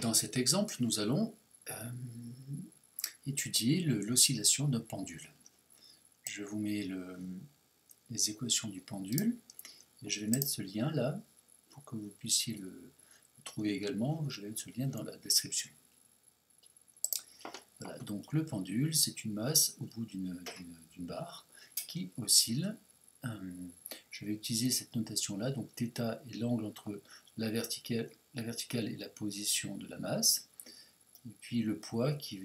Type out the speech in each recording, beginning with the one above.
Dans cet exemple, nous allons étudier l'oscillation d'un pendule. Je vous mets les équations du pendule et je vais mettre ce lien là pour que vous puissiez le trouver également. Je vais mettre ce lien dans la description. Voilà, donc le pendule, c'est une masse au bout d'une barre qui oscille. Je vais utiliser cette notation-là, donc θ est l'angle entre la verticale et la position de la masse, et puis le poids qui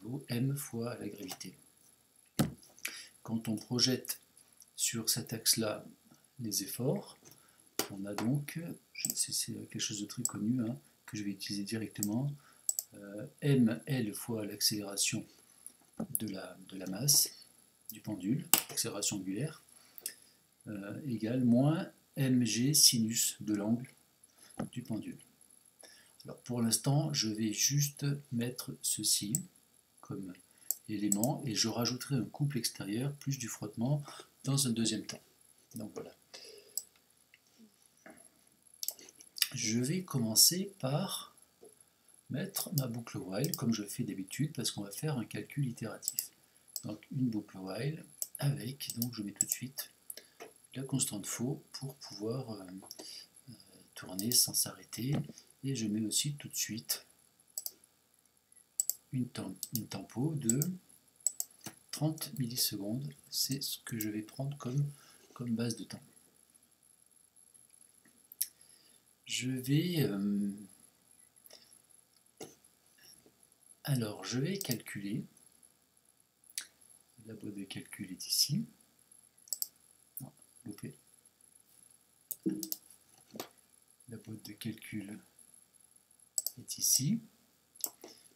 vaut m fois la gravité. Quand on projette sur cet axe-là les efforts, on a donc, c'est quelque chose de très connu, hein, que je vais utiliser directement, ml fois l'accélération de la masse du pendule, accélération angulaire, égale moins mg sinus de l'angle du pendule. Alors pour l'instant, je vais juste mettre ceci comme élément et je rajouterai un couple extérieur plus du frottement dans un deuxième temps. Donc voilà. Je vais commencer par mettre ma boucle while comme je fais d'habitude parce qu'on va faire un calcul itératif. Donc une boucle while avec, donc je mets tout de suite la constante faux pour pouvoir tourner sans s'arrêter, et je mets aussi tout de suite une tempo de 30 millisecondes, c'est ce que je vais prendre comme base de temps. Je vais calculer, la boîte de calcul est ici, non, loupé. La boîte de calcul est ici.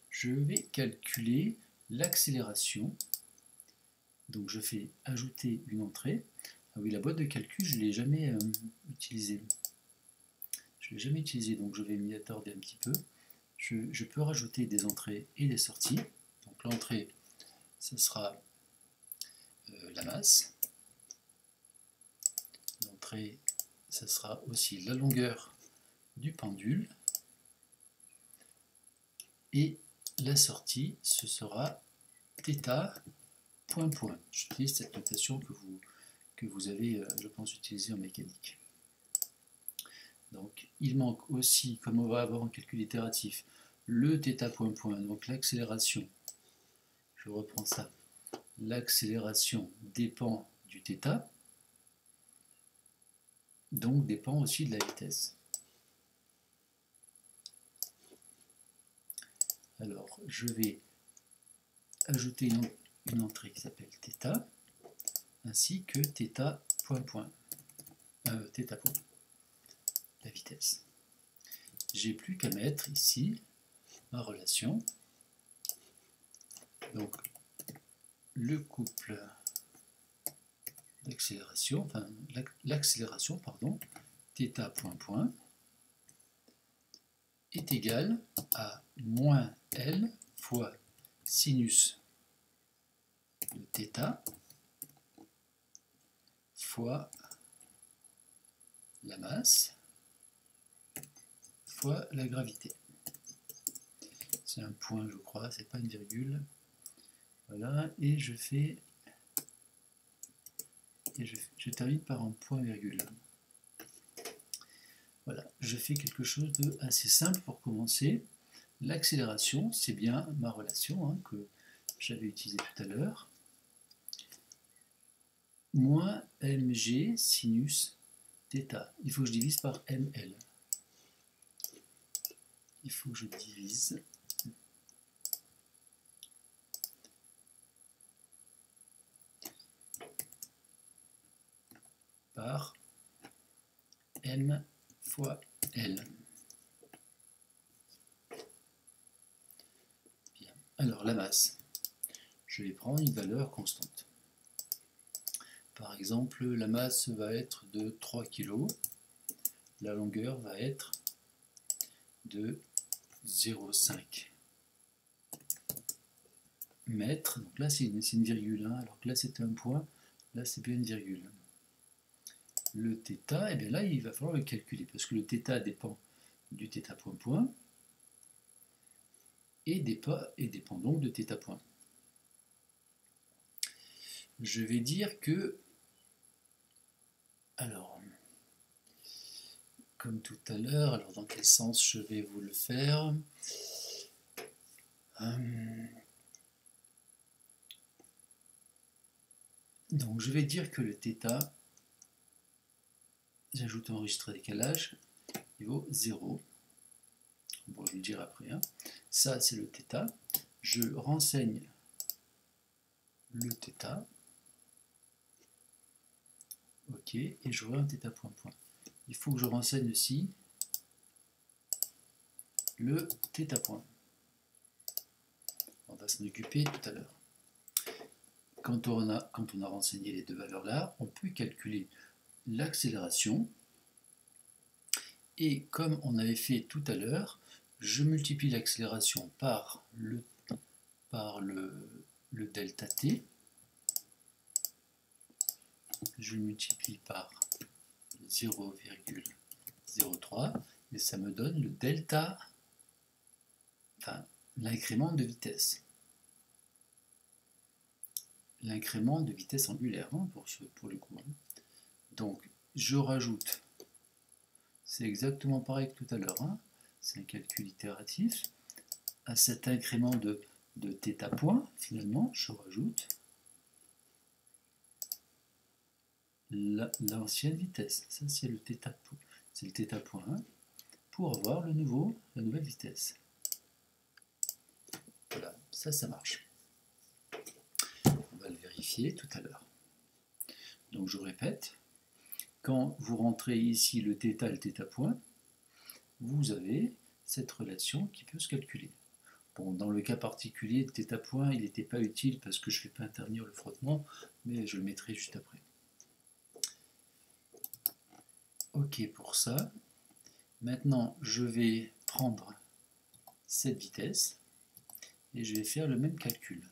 Je vais calculer l'accélération. Donc je fais ajouter une entrée. Ah oui, la boîte de calcul, je ne l'ai jamais utilisée. Je ne l'ai jamais utilisée, donc je vais m'y attarder un petit peu. Je peux rajouter des entrées et des sorties. Donc l'entrée, ce sera la masse. L'entrée, ce sera aussi la longueur du pendule. Et la sortie, ce sera θ, point, point. J'utilise cette notation que vous avez, je pense, utilisée en mécanique. Donc, il manque aussi, comme on va avoir un calcul itératif, le θ, point, point, donc l'accélération. Je reprends ça. L'accélération dépend du θ, donc dépend aussi de la vitesse. Alors, je vais ajouter une entrée qui s'appelle θ, ainsi que θ, point, point. θ, point, la vitesse. J'ai plus qu'à mettre ici ma relation. Donc, le couple d'accélération, enfin l'accélération, pardon, θ, point, point, est égal à moins L fois sinus de θ fois la masse fois la gravité. C'est un point, je crois, c'est pas une virgule. Voilà, et je termine par un point virgule. Voilà, je fais quelque chose de assez simple pour commencer. L'accélération, c'est bien ma relation, hein, que j'avais utilisée tout à l'heure. Moins mg sinus θ. Il faut que je divise par ml. Il faut que je divise par m fois L. Bien. Alors la masse, je vais prendre une valeur constante. Par exemple, la masse va être de 3 kg, la longueur va être de 0,5 mètres. Donc là c'est une virgule, hein, alors que là c'était un point, là c'est bien une virgule. Le θ, et bien là il va falloir le calculer, parce que le θ dépend du θ point point, et dépend donc de θ point. Je vais dire que, alors, comme tout à l'heure, alors dans quel sens je vais vous le faire? Donc je vais dire que le θ, j'ajoute un enregistré décalage, il vaut 0. Bon, je vais le dire après. Hein. Ça, c'est le θ. Je renseigne le θ. OK, et je vois un θ point point. Il faut que je renseigne aussi le θ point. On va s'en occuper tout à l'heure. Quand on a renseigné les deux valeurs là, on peut calculer l'accélération. Et comme on avait fait tout à l'heure, je multiplie l'accélération par le delta t. Je le multiplie par 0,03 et ça me donne le delta, enfin l'incrément de vitesse. L'incrément de vitesse angulaire, hein, pour le coup. Hein. Donc je rajoute, c'est exactement pareil que tout à l'heure, hein, c'est un calcul itératif, à cet incrément de θ point, finalement, je rajoute l'ancienne vitesse. Ça, c'est le θ point, hein, pour avoir la nouvelle vitesse. Voilà, ça marche. On va le vérifier tout à l'heure. Donc je répète, quand vous rentrez ici le θ et le θ point, vous avez cette relation qui peut se calculer. Bon, dans le cas particulier de θ point, il n'était pas utile parce que je ne fais pas intervenir le frottement, mais je le mettrai juste après. OK pour ça. Maintenant, je vais prendre cette vitesse et je vais faire le même calcul.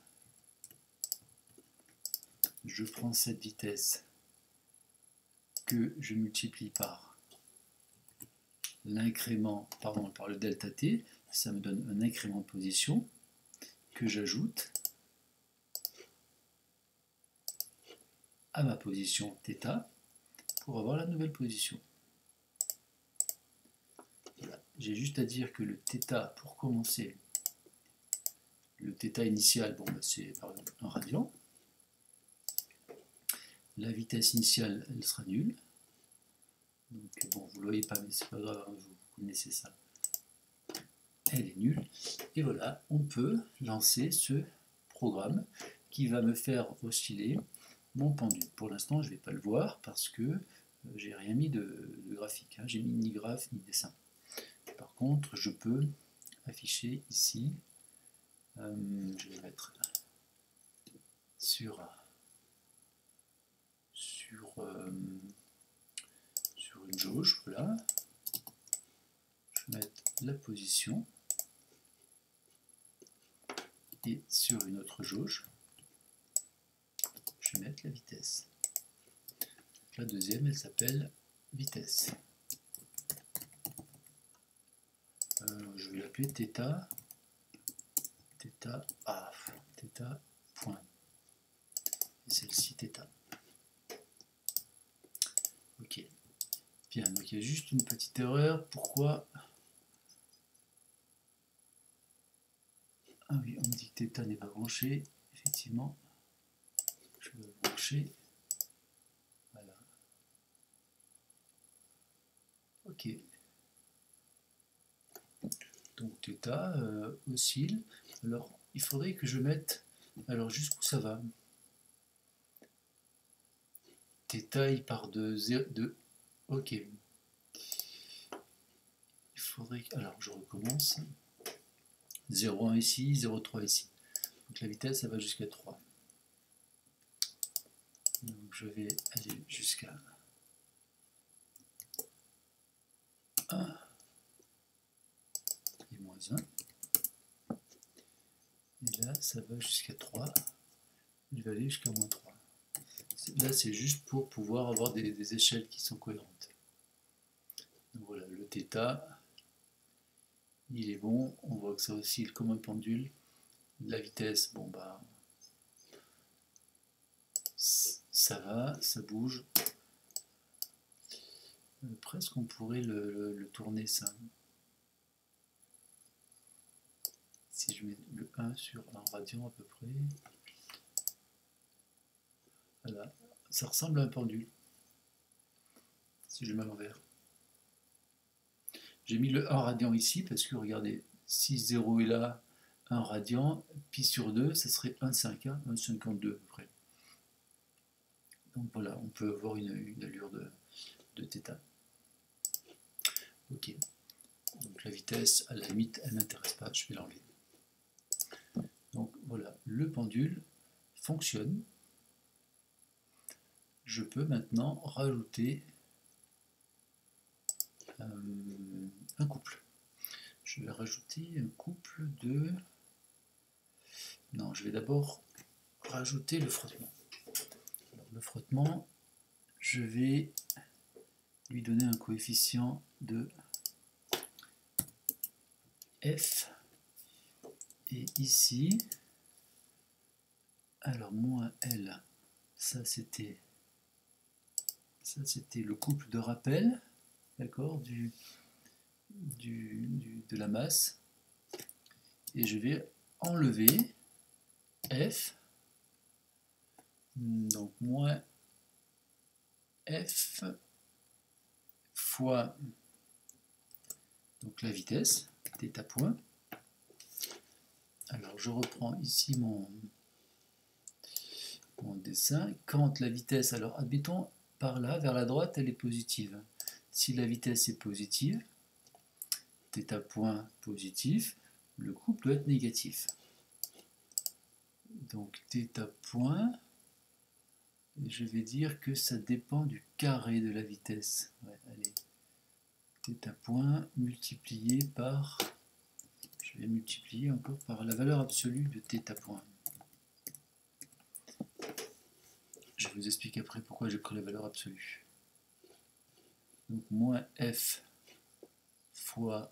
Je prends cette vitesse que je multiplie par l'incrément, pardon, par le delta t, ça me donne un incrément de position que j'ajoute à ma position θ pour avoir la nouvelle position. Voilà. J'ai juste à dire que le θ, pour commencer, le θ initial, bon, bah, c'est par exemple 1 radian. La vitesse initiale, elle sera nulle. Donc, bon, vous ne le voyez pas, mais c'est pas grave, hein, vous connaissez ça. Elle est nulle. Et voilà, on peut lancer ce programme qui va me faire osciller mon pendule. Pour l'instant, je ne vais pas le voir parce que j'ai rien mis de graphique. Hein. J'ai mis ni graphe ni dessin. Par contre, je peux afficher ici. Je vais mettre sur une jauge. Voilà. Je vais mettre la position. Et sur une autre jauge, je vais mettre la vitesse. La deuxième, elle s'appelle vitesse. Je vais l'appeler θ point. Et celle-ci θ. Ok. Bien, donc il y a juste une petite erreur. Pourquoi? Ah oui, on me dit que θ n'est pas branché. Effectivement, je vais le brancher. Voilà. Ok. Donc θ oscille. Alors, il faudrait que je mette... Alors, jusqu'où ça va? θ, il part de 0... Ok. Il faudrait... Alors, je recommence. 0,1 ici, 0,3 ici. Donc la vitesse, elle va jusqu'à 3. Donc je vais aller jusqu'à 1 et moins 1. Et là, ça va jusqu'à 3. Il va aller jusqu'à moins 3. Là, c'est juste pour pouvoir avoir des échelles qui sont cohérentes. Donc voilà, le θ, il est bon, on voit que ça oscille comme un pendule. La vitesse, bon bah, ça va, ça bouge. Presque on pourrait le tourner ça. Si je mets le 1 sur 1 radian à peu près, voilà, ça ressemble à un pendule. Si je mets à l'envers. J'ai mis le 1 radian ici parce que regardez, si 0 est là, 1 radian, pi sur 2, ça serait 1,5, hein, 1,52 à peu près. Donc voilà, on peut avoir une allure de θ. Ok, donc la vitesse, à la limite, elle ne m'intéresse pas, je vais l'enlever. Donc voilà, le pendule fonctionne. Je peux maintenant rajouter un couple. Je vais rajouter un couple de... Non, je vais d'abord rajouter le frottement. Alors, le frottement, je vais lui donner un coefficient de F. Et ici, alors moins L, ça c'était le couple de rappel, d'accord, de la masse. Et je vais enlever F, donc moins F fois donc la vitesse, θ point. Alors je reprends ici mon dessin. Quand la vitesse, alors admettons par là, vers la droite, elle est positive. Si la vitesse est positive, θ point positif, le couple doit être négatif. Donc θ point, je vais dire que ça dépend du carré de la vitesse. Ouais, allez. θ point multiplié par, je vais multiplier encore par la valeur absolue de θ point. Je vous explique après pourquoi j'ai pris la valeur absolue. Donc moins F fois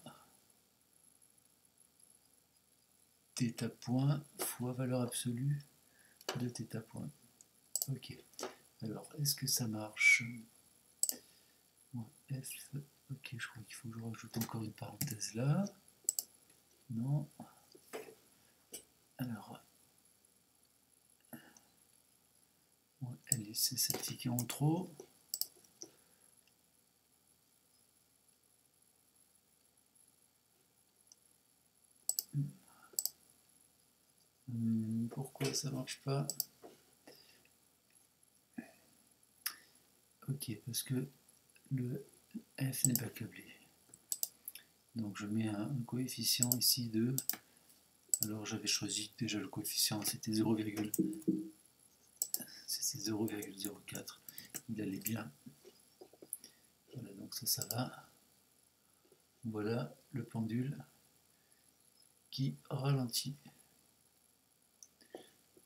θ point fois valeur absolue de θ point. Ok. Alors, est-ce que ça marche? Moins F. Ok, je crois qu'il faut que je rajoute encore une parenthèse là. Non. Alors, L et C, c'est petit qui en trop. Pourquoi ça marche pas? Ok, parce que le F n'est pas câblé. Donc je mets un coefficient ici de... Alors j'avais choisi déjà le coefficient, c'était 0,04. Il allait bien. Voilà, donc ça va. Voilà le pendule qui ralentit.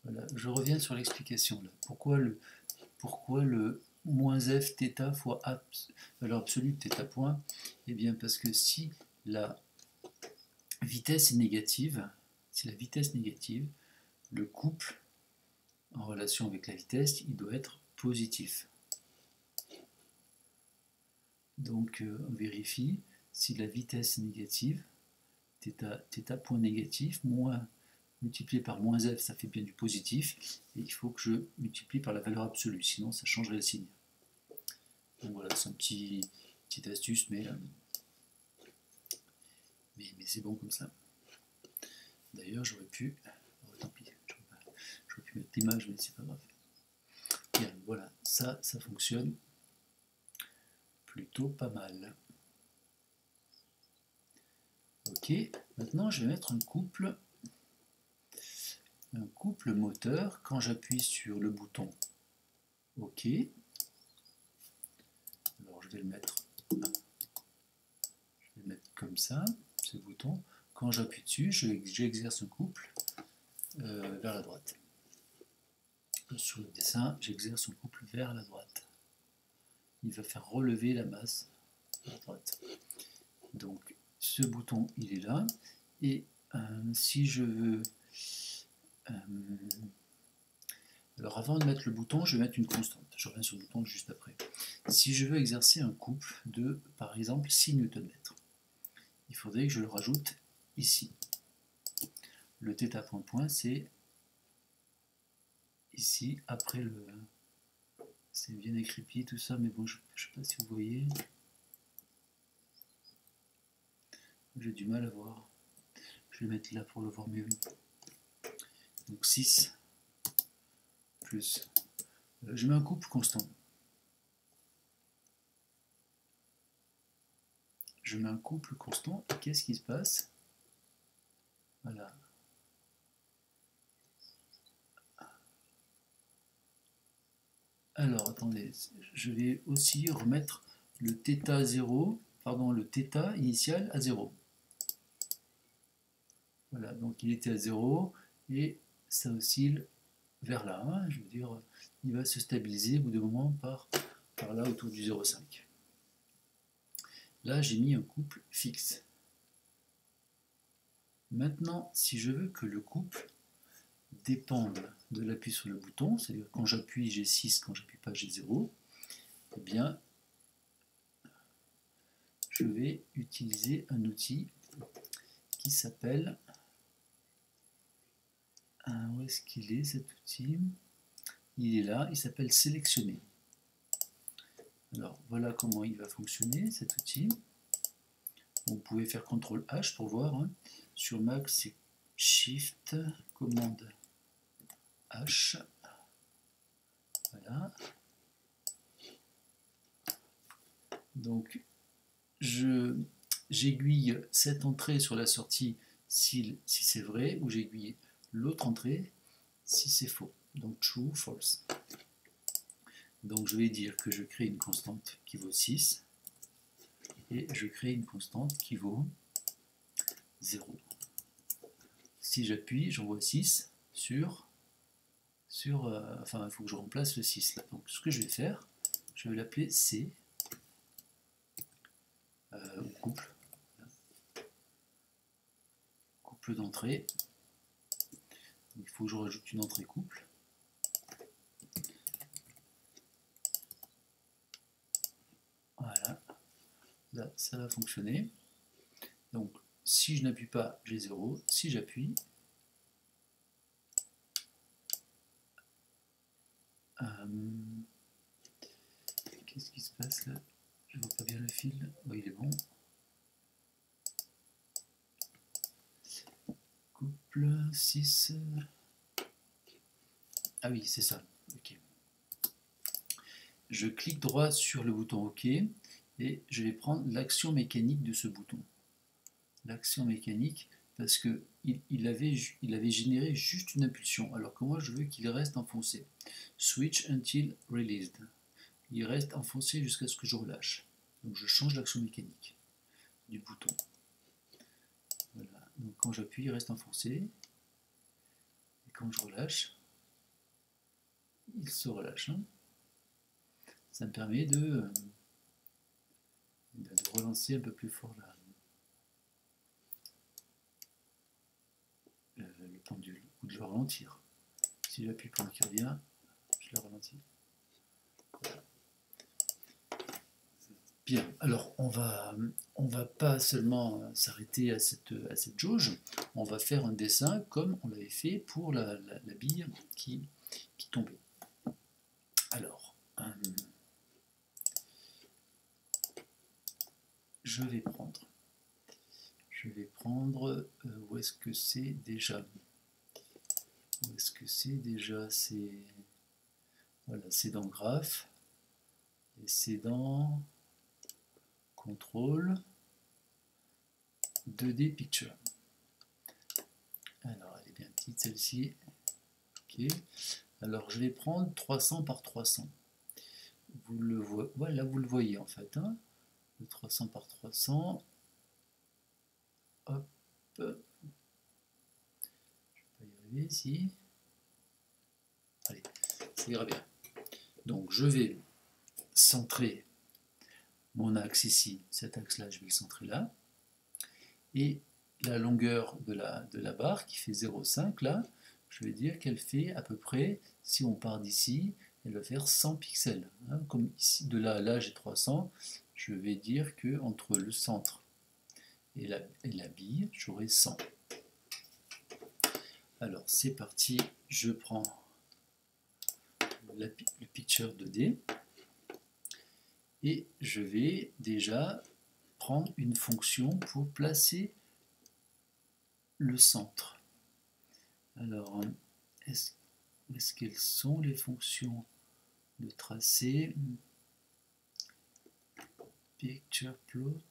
Voilà, je reviens sur l'explication là. Pourquoi le moins f θ fois valeur absolue de θ point? Eh bien parce que si la vitesse est négative, le couple en relation avec la vitesse, il doit être positif. Donc on vérifie, si la vitesse est négative, θ point négatif, moins multiplié par moins f, ça fait bien du positif, et il faut que je multiplie par la valeur absolue, sinon ça changerait le signe. Donc voilà, c'est une petite astuce, mais c'est bon comme ça. D'ailleurs, j'aurais pu... Oh, tant pis, j'aurais pu mettre l'image, mais c'est pas grave. Bien, voilà, ça fonctionne plutôt pas mal. Ok, maintenant je vais mettre un couple moteur. Quand j'appuie sur le bouton OK, alors je vais le mettre comme ça, ce bouton. Quand j'appuie dessus, j'exerce un couple vers la droite. Sur le dessin, j'exerce un couple vers la droite. Il va faire relever la masse à la droite. Donc ce bouton il est là, et si je veux... alors avant de mettre le bouton, je vais mettre une constante. Je reviens sur le bouton juste après. Si je veux exercer un couple de, par exemple, 6 Nm, il faudrait que je le rajoute ici. Le θ point, c'est ici, après le... C'est bien écrit tout ça, mais bon, je ne sais pas si vous voyez. J'ai du mal à voir. Je vais mettre là pour le voir mieux. Donc 6 plus... je mets un couple constant. Je mets un couple constant, et qu'est-ce qui se passe? Voilà. Alors, attendez, je vais aussi remettre le θ0, pardon, le θ initial à 0. Voilà, donc il était à 0, et ça oscille vers là, hein, je veux dire, il va se stabiliser au bout d'un moment par là autour du 0,5. Là, j'ai mis un couple fixe. Maintenant, si je veux que le couple dépende de l'appui sur le bouton, c'est-à-dire quand j'appuie j'ai 6, quand j'appuie pas j'ai 0, eh bien, je vais utiliser un outil qui s'appelle... où est-ce qu'il est cet outil? Il est là, il s'appelle sélectionner. Alors voilà comment il va fonctionner cet outil. Vous pouvez faire CTRL H pour voir. Hein. Sur Mac c'est Shift, commande H. Voilà. Donc j'aiguille cette entrée sur la sortie si c'est vrai, ou j'aiguille l'autre entrée si c'est faux. Donc true, false. Donc je vais dire que je crée une constante qui vaut 6 et je crée une constante qui vaut 0. Si j'appuie, j'envoie 6 sur enfin il faut que je remplace le 6 là. Donc ce que je vais faire, je vais l'appeler C, couple d'entrée. Il faut que je rajoute une entrée couple. Voilà, là ça va fonctionner. Donc si je n'appuie pas, j'ai 0. Si j'appuie, qu'est-ce qui se passe là? Je vois pas bien le fil. Oui, il est bon. Couple 6. Ah oui, c'est ça. Ok. Je clique droit sur le bouton OK et je vais prendre l'action mécanique de ce bouton. L'action mécanique, parce que il avait généré juste une impulsion, alors que moi je veux qu'il reste enfoncé. Switch until released. Il reste enfoncé jusqu'à ce que je relâche. Donc je change l'action mécanique du bouton. Voilà. Donc quand j'appuie, il reste enfoncé. Et quand je relâche, il se relâche. Hein. Ça me permet de relancer un peu plus fort le pendule, ou de le ralentir. Si j'appuie pendant qu'il revient, je le ralentis. Voilà. Bien, alors on va pas seulement s'arrêter à cette jauge, on va faire un dessin comme on l'avait fait pour la bille qui tombait. Alors, je vais prendre où est-ce que c'est déjà? Où est-ce que c'est déjà? C'est voilà, c'est dans Graph et c'est dans Contrôle 2D Picture. Alors elle est bien petite celle-ci. Ok. Alors je vais prendre 300 par 300. Vous le voyez, voilà, vous le voyez en fait. Hein. Le 300 par 300. Hop. Je ne vais pas y arriver ici. Allez, ça ira bien. Donc je vais centrer mon axe ici. Cet axe-là, je vais le centrer là. Et la longueur de la barre qui fait 0,5 là, je vais dire qu'elle fait à peu près, si on part d'ici, elle va faire 100 pixels. Hein, comme ici, de là à là j'ai 300, je vais dire que entre le centre et la bille, j'aurai 100. Alors c'est parti, je prends le picture 2D et je vais déjà prendre une fonction pour placer le centre. Alors, est-ce qu'elles sont les fonctions de tracé? Picture plot,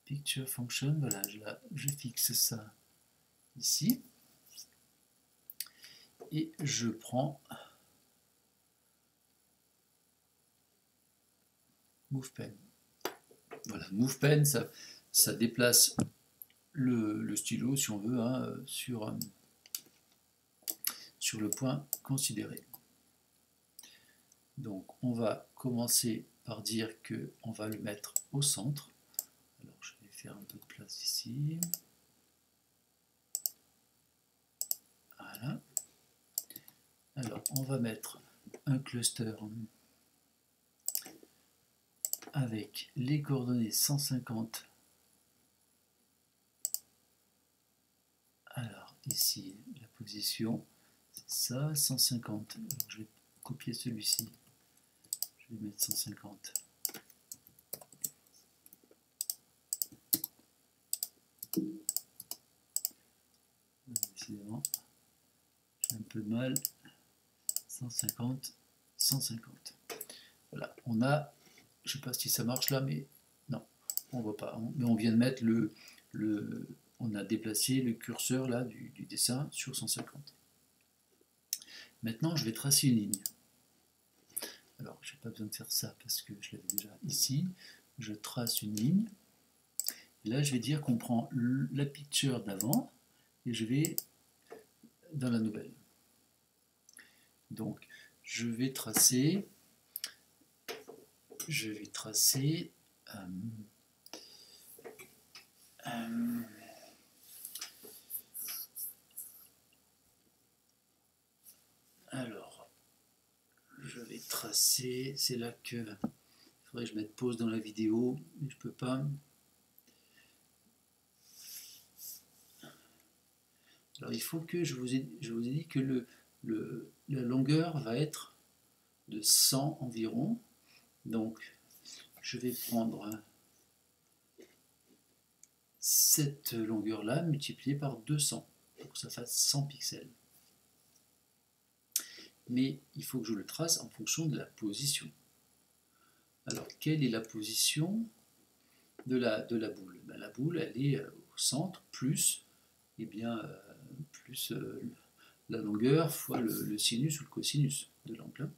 picture function, voilà, je fixe ça ici. Et je prends Move Pen. Voilà, Move Pen, ça déplace le stylo, si on veut, hein, sur le point considéré. Donc on va commencer par dire qu'on va le mettre au centre. Alors je vais faire un peu de place ici. Voilà. Alors on va mettre un cluster avec les coordonnées 150. Alors ici la position, c'est ça, 150. Alors, je vais copier celui-ci. Je vais mettre 150. Décidément, j'ai un peu de mal. 150, 150. Voilà, on a, je ne sais pas si ça marche là, mais non, on voit pas. Mais on vient de mettre on a déplacé le curseur là du dessin sur 150. Maintenant, je vais tracer une ligne. Alors, je n'ai pas besoin de faire ça parce que je l'avais déjà ici. Je trace une ligne. Et là, je vais dire qu'on prend la picture d'avant et je vais dans la nouvelle. Donc, je vais tracer alors, je vais tracer, c'est là que il faudrait que je mette pause dans la vidéo, mais je peux pas. Alors, il faut que je vous ai dit que la longueur va être de 100 environ. Donc, je vais prendre cette longueur-là multipliée par 200 pour que ça fasse 100 pixels. Mais il faut que je le trace en fonction de la position. Alors, quelle est la position de la boule? Ben, la boule, elle est au centre, plus, eh bien, la longueur fois le sinus ou le cosinus de l'angle.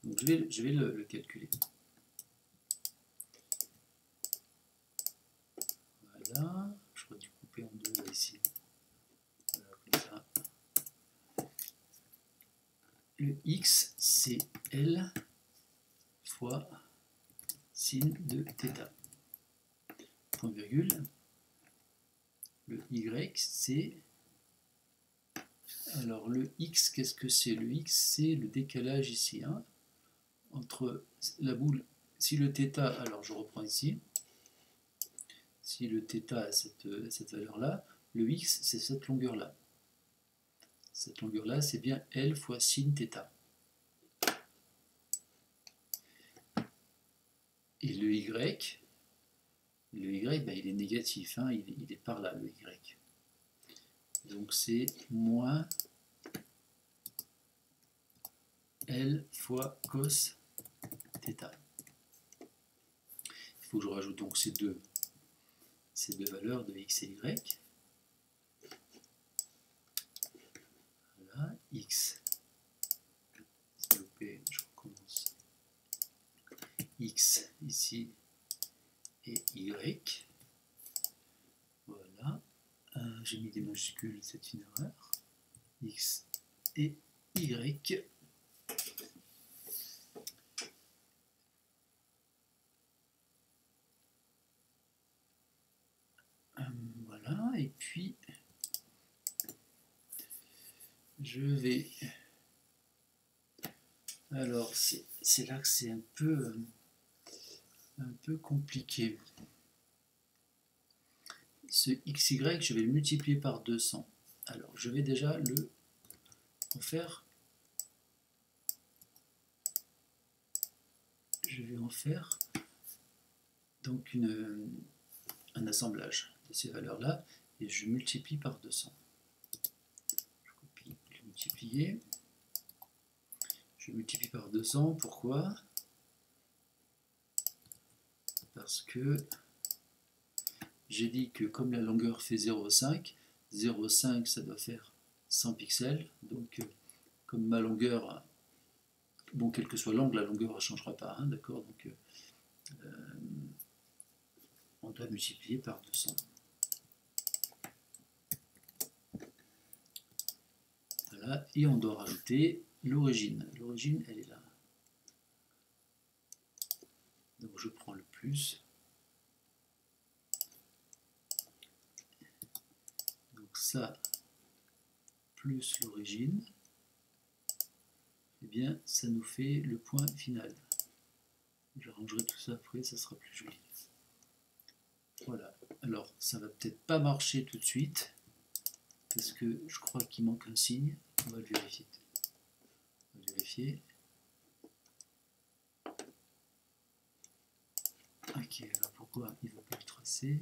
Donc, je vais le calculer. Voilà, j'aurais dû couper en deux là, ici. Voilà, comme ça. Le x, c'est L fois sin de θ. Point virgule. Le y, c'est... Alors le x, qu'est-ce que c'est? Le x, c'est le décalage ici, hein, entre la boule. Si le θ, alors je reprends ici, si le θ a cette valeur-là, le x, c'est cette longueur-là. Cette longueur-là, c'est bien L fois sin θ. Et le y, ben, il est négatif, hein, il est par là, le y. Donc c'est moins L fois cos θ. Il faut que je rajoute donc ces deux valeurs de x et y. Voilà, x, je recommence, x ici et y. Voilà, j'ai mis des majuscules, c'est une erreur. X et y. et puis je vais... Alors, c'est là que c'est un peu compliqué. Ce xy, je vais le multiplier par 200. Alors, je vais déjà le en faire. Je vais en faire donc un assemblage de ces valeurs-là et je multiplie par 200. Je copie le multiplier. Je multiplie par 200. Pourquoi? Parce que j'ai dit que comme la longueur fait 0,5, 0,5 ça doit faire 100 pixels. Donc comme ma longueur, bon quel que soit l'angle, la longueur ne changera pas, hein, d'accord? Donc on doit multiplier par 200. Voilà, et on doit rajouter l'origine. L'origine, elle est là. Donc je prends le plus. Donc ça, plus l'origine, eh bien, ça nous fait le point final. J'arrangerai tout ça après, ça sera plus joli. Voilà. Alors, ça va peut-être pas marcher tout de suite, parce que je crois qu'il manque un signe. On va le vérifier. On va vérifier. Ok, alors pourquoi il ne veut pas le tracer?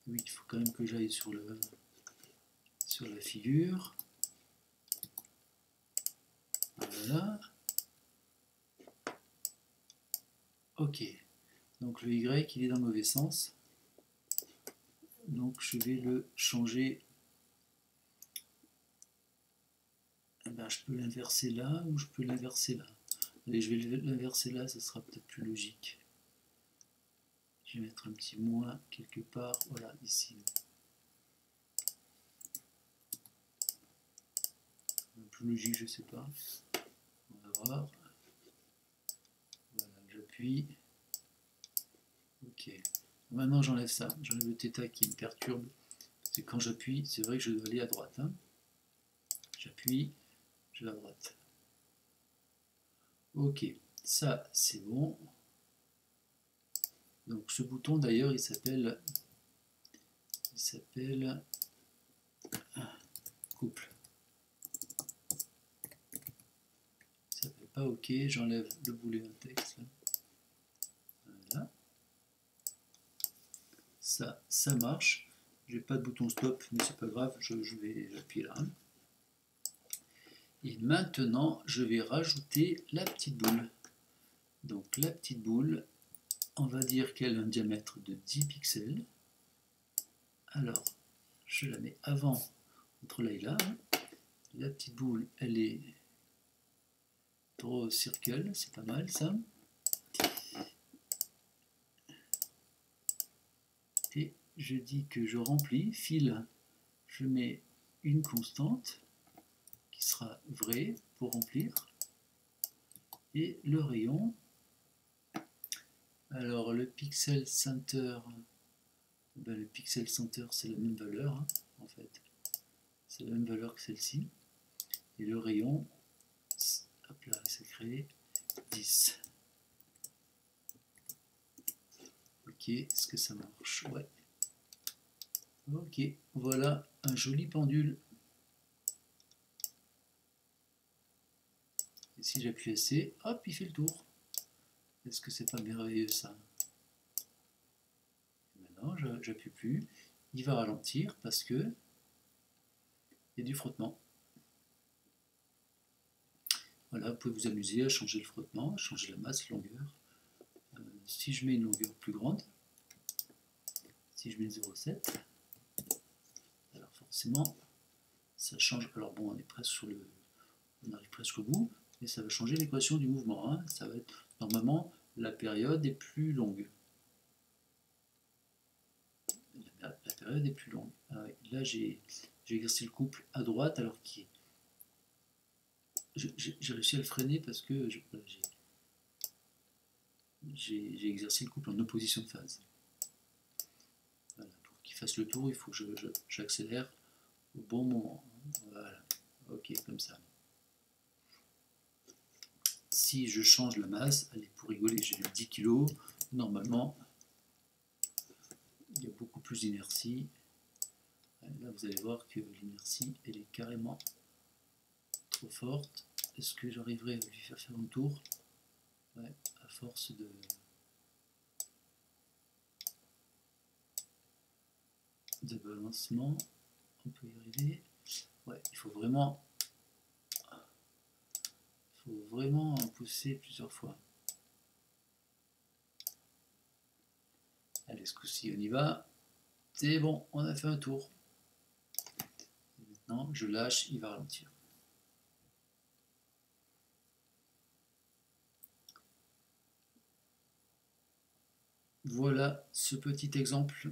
Oui, il faut quand même que j'aille sur la figure. Voilà. Ok. Donc le Y, il est dans le mauvais sens. Donc je vais le changer. Eh ben, je peux l'inverser là ou je peux l'inverser là. Allez, je vais l'inverser là, ce sera peut-être plus logique. Je vais mettre un petit moins quelque part. Voilà, ici. Plus logique, je sais pas. On va voir. Voilà, j'appuie. Ok. Maintenant, j'enlève ça. J'enlève le θ qui me perturbe. C'est quand j'appuie, c'est vrai que je dois aller à droite. Hein. J'appuie, je vais à droite. Ok, ça c'est bon. Donc ce bouton d'ailleurs, il s'appelle couple. Il s'appelle pas OK. J'enlève le boulet index. Voilà. Ça marche. J'ai pas de bouton stop, mais c'est pas grave. J'appuie là. Et maintenant, je vais rajouter la petite boule. Donc la petite boule, on va dire qu'elle a un diamètre de 10 pixels. Alors, je la mets avant, entre là et là. La petite boule, elle est draw circle, c'est pas mal ça. Et je dis que je remplis, fil, je mets une constante qui sera vraie pour remplir. Et le rayon, alors le pixel center, ben le pixel center c'est la même valeur hein, en fait. C'est la même valeur que celle-ci. Et le rayon, hop là, c'est créé 10. Ok, est-ce que ça marche? Ouais. Ok, voilà un joli pendule. Et si j'appuie assez, hop, il fait le tour. Est-ce que c'est pas merveilleux ça? Maintenant, j'appuie plus. Il va ralentir parce que il y a du frottement. Voilà, vous pouvez vous amuser à changer le frottement, à changer la masse, longueur. Si je mets une longueur plus grande, si je mets 0,7, alors forcément, ça change. Alors bon, on est presque on arrive presque au bout, mais ça va changer l'équation du mouvement. Hein. Ça va être normalement la période est plus longue. La période est plus longue. Là, j'ai exercé le couple à droite, alors qu'il est j'ai réussi à le freiner parce que j'ai exercé le couple en opposition de phase. Voilà, pour qu'il fasse le tour, il faut que j'accélère au bon moment. Voilà, ok, comme ça. Si je change la masse, allez, pour rigoler, j'ai 10 kg, normalement, il y a beaucoup plus d'inertie. Là, vous allez voir que l'inertie, elle est carrément trop forte. Est-ce que j'arriverai à lui faire un tour? Ouais, à force de balancement, on peut y arriver. Ouais, il faut vraiment pousser plusieurs fois. Allez, ce coup-ci, on y va. C'est bon, on a fait un tour. Et maintenant, je lâche, il va ralentir. Voilà ce petit exemple